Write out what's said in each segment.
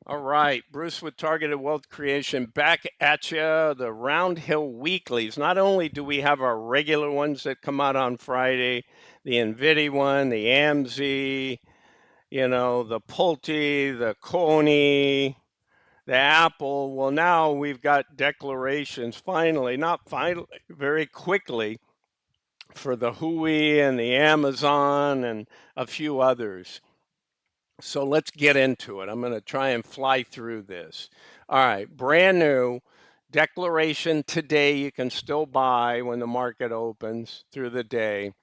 All right, Bruce with Targeted Wealth Creation back at you. The Roundhill Weeklies. Not only do we have our regular ones that come out on Friday, the Nvdw one, the AMZ, the Pulte, the Coney, the Apple. Well, now we've got declarations finally, not finally, very quickly for the Hui and the Amazon and a few others. So let's get into it. I'm going to try and fly through this. All right, brand new declaration today. You can still buy when the market opens through the day.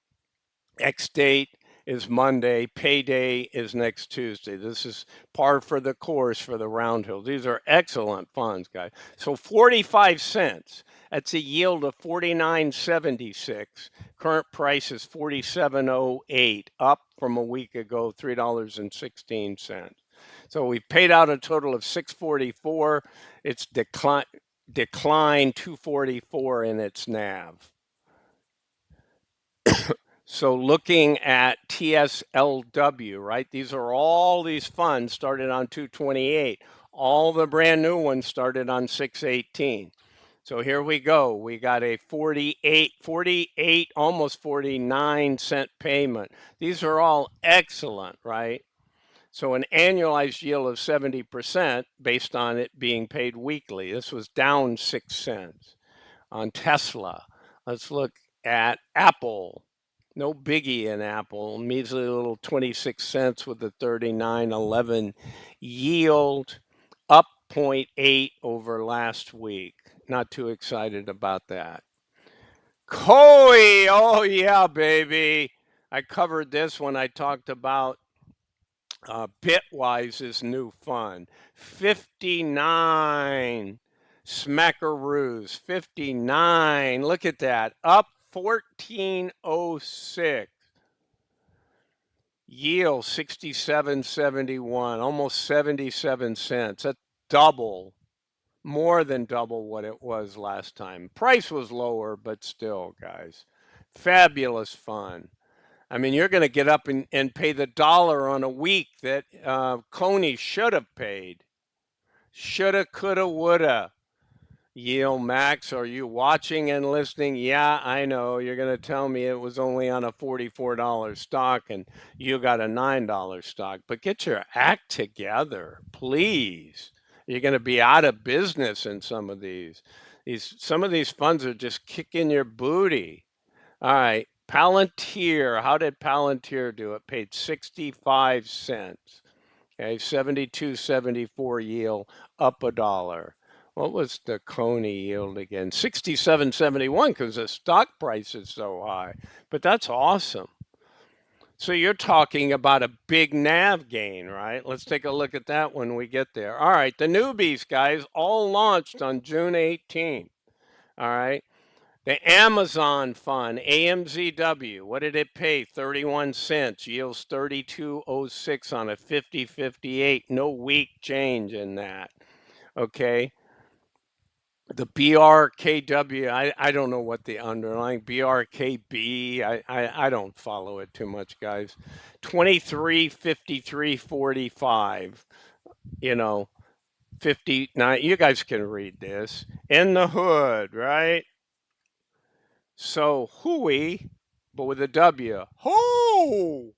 X date is Monday. Payday is next Tuesday. This is par for the course for the Roundhill. These are excellent funds, guys. So 45 cents. That's a yield of 49.76. Current price is 47.08, up from a week ago, $3.16. So we paid out a total of 644. It's declined 244 in its NAV. So looking at TSLW, right? These are all these funds started on 228. All the brand new ones started on 618. So here we go. We got a 48, almost 49 cent payment. These are all excellent, right? So an annualized yield of 70% based on it being paid weekly. This was down 6 cents on Tesla. Let's look at Apple. No biggie in Apple. Measly little 26 cents with the 39.11 yield, up 0.8 over last week. Not too excited about that. Coiw, oh yeah, baby. I covered this when I talked about Bitwise's new fund. 59 smackaroos, 59. Look at that, up 1406. Yield 67.71, almost 77 cents. That's double, more than double what it was last time. Price was lower, but still, guys, fabulous fun. I mean, you're going to get up and pay the dollar on a week that Coney should have paid. Shoulda, coulda, woulda. Yield Max, are you watching and listening? Yeah, I know. You're going to tell me it was only on a $44 stock and you got a $9 stock. But get your act together, please. You're going to be out of business in some of these. Some of these funds are just kicking your booty. All right. Palantir. How did Palantir do? It paid 65 cents. Okay, 72.74 yield, up a dollar. What was the Coney yield again? 67.71 because the stock price is so high. But that's awesome. So you're talking about a big NAV gain, right? Let's take a look at that when we get there. All right, the newbies, guys, all launched on June 18th. All right. The Amazon fund, AMZW, what did it pay? 31 cents, yields 32.06 on a 50.58. No weak change in that. Okay. The BRKW, I don't know what the underlying BRKB, I don't follow it too much, guys. 23.53.45, 59. You guys can read this. In the hood, right? So Hui, but with a W. Ho!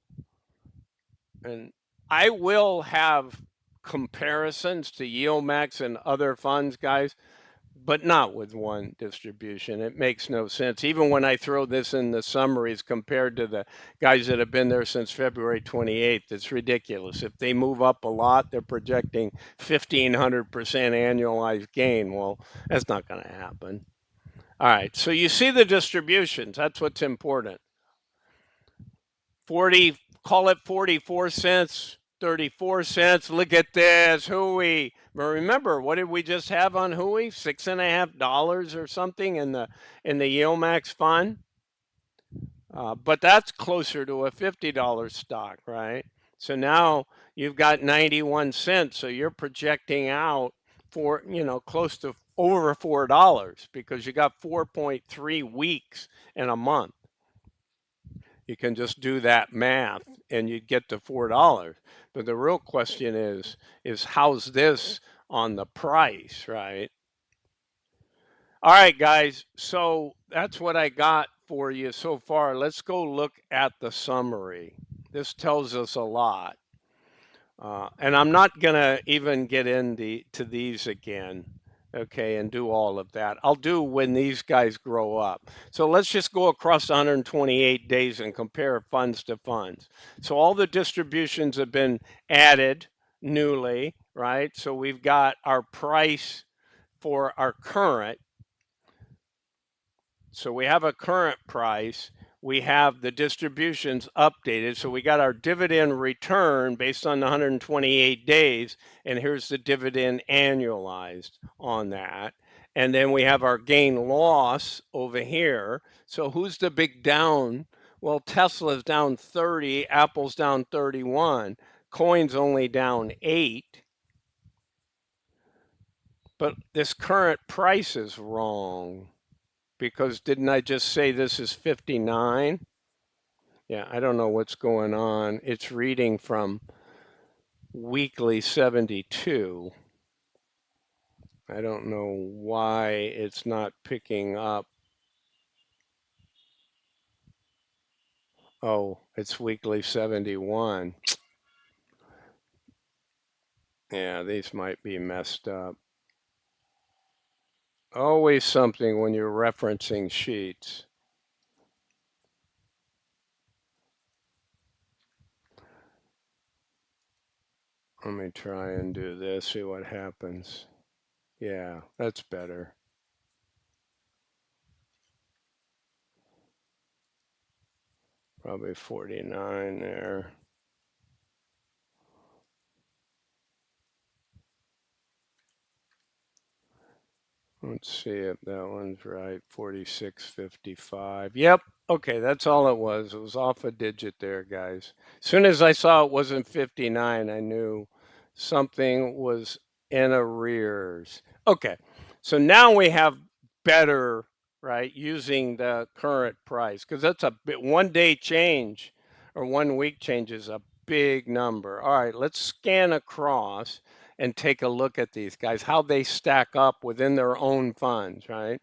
And I will have comparisons to YieldMax and other funds, guys, but not with one distribution. It makes no sense. Even when I throw this in the summaries compared to the guys that have been there since February 28th, it's ridiculous. If they move up a lot, they're projecting 1,500% annualized gain. Well, that's not going to happen. All right, so you see the distributions. That's what's important. 40, call it 44 cents, 34 cents. Look at this, Hui. But remember, what did we just have on Hui? $6.50 or something in the YieldMax fund. But that's closer to a $50 stock, right? So now you've got 91 cents. So you're projecting out for, close to over $4 because you got 4.3 weeks in a month. You can just do that math and you'd get to $4. But the real question is how's this on the price, right? All right, guys. So that's what I got for you so far. Let's go look at the summary. This tells us a lot. And I'm not going to even get into these again, okay, and do all of that. I'll do when these guys grow up. So let's just go across 128 days and compare funds to funds. So all the distributions have been added newly, right? So we've got our price for our current. So we have a current price. We have the distributions updated. So we got our dividend return based on the 128 days. And here's the dividend annualized on that. And then we have our gain loss over here. So who's the big down? Well, Tesla's down 30, Apple's down 31, Coin's only down 8. But this current price is wrong. Because didn't I just say this is 59? Yeah, I don't know what's going on. It's reading from weekly 72. I don't know why it's not picking up. Oh, it's weekly 71. Yeah, these might be messed up. Always something when you're referencing sheets. Let me try and do this, see what happens. Yeah, that's better. Probably 49 there. Let's see if that one's right. 46.55. Yep. Okay, that's all it was. It was off a digit there, guys. As soon as I saw it wasn't 59, I knew something was in arrears. Okay, so now we have better, right, using the current price, because that's a bit, 1 day change or 1 week change is a big number. All right, let's scan across and take a look at these guys, how they stack up within their own funds, right?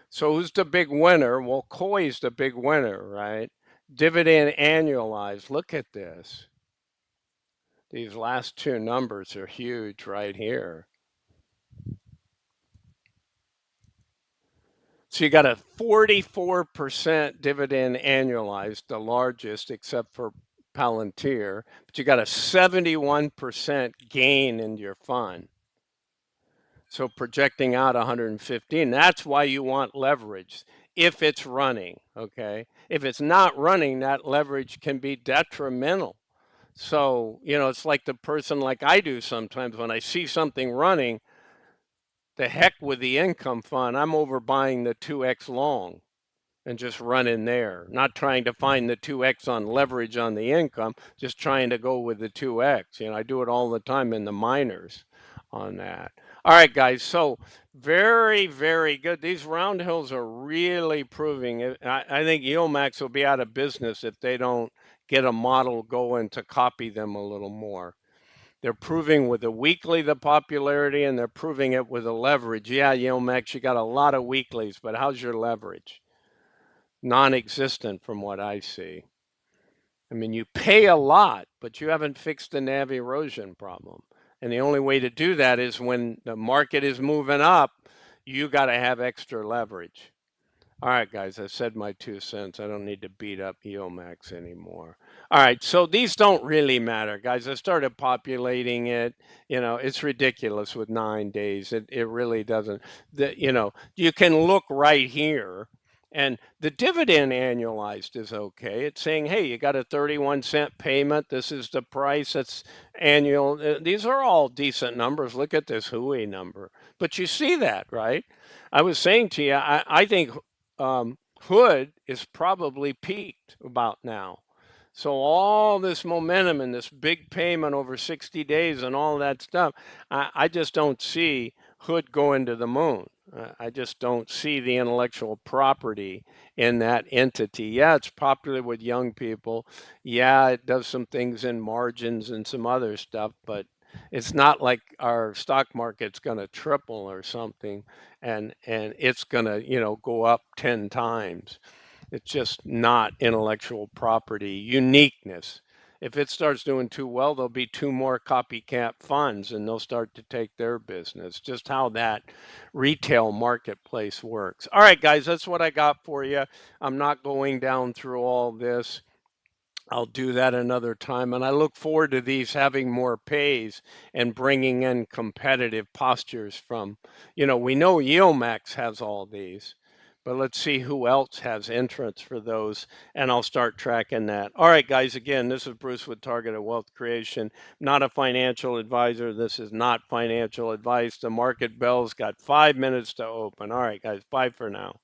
So who's the big winner? Well, Coiw's the big winner, right? Dividend annualized. Look at this. These last two numbers are huge right here. So you got a 44% dividend annualized, the largest except for Palantir, but you got a 71% gain in your fund. So projecting out 115, that's why you want leverage if it's running, okay? If it's not running, that leverage can be detrimental. So, it's like the person like I do sometimes when I see something running, the heck with the income fund, I'm overbuying the 2x long and just run in there, not trying to find the 2x on leverage on the income, just trying to go with the 2x. I do it all the time in the minors on that. All right, guys, so very, very good. These Roundhills are really proving it. I think Eomax will be out of business if they don't get a model going to copy them a little more. They're proving with the weekly the popularity, and they're proving it with the leverage. Yeah, Eomax, you got a lot of weeklies, but how's your leverage? Non-existent from what I see. I mean, you pay a lot, but you haven't fixed the NAV erosion problem. And the only way to do that is when the market is moving up, you got to have extra leverage. All right, guys, I said my 2 cents. I don't need to beat up Eomax anymore. All right, so these don't really matter, guys. I started populating it. It's ridiculous with 9 days. It really doesn't. You can look right here. And the dividend annualized is okay. It's saying, hey, you got a 31-cent payment. This is the price. That's annual. These are all decent numbers. Look at this Hui number. But you see that, right? I was saying to you, I think Hood is probably peaked about now. So all this momentum and this big payment over 60 days and all that stuff, I just don't see Hood going to the moon. I just don't see the intellectual property in that entity. Yeah, it's popular with young people. Yeah, it does some things in margins and some other stuff, but it's not like our stock market's going to triple or something and it's going to, go up 10 times. It's just not intellectual property uniqueness. If it starts doing too well, there'll be two more copycat funds and they'll start to take their business. Just how that retail marketplace works. All right, guys, that's what I got for you. I'm not going down through all this. I'll do that another time. And I look forward to these having more pays and bringing in competitive postures from, we know Yeomax has all these, but let's see who else has entrance for those. And I'll start tracking that. All right, guys, again, this is Bruce with Targeted Wealth Creation. Not a financial advisor. This is not financial advice. The market bell's got 5 minutes to open. All right, guys, bye for now.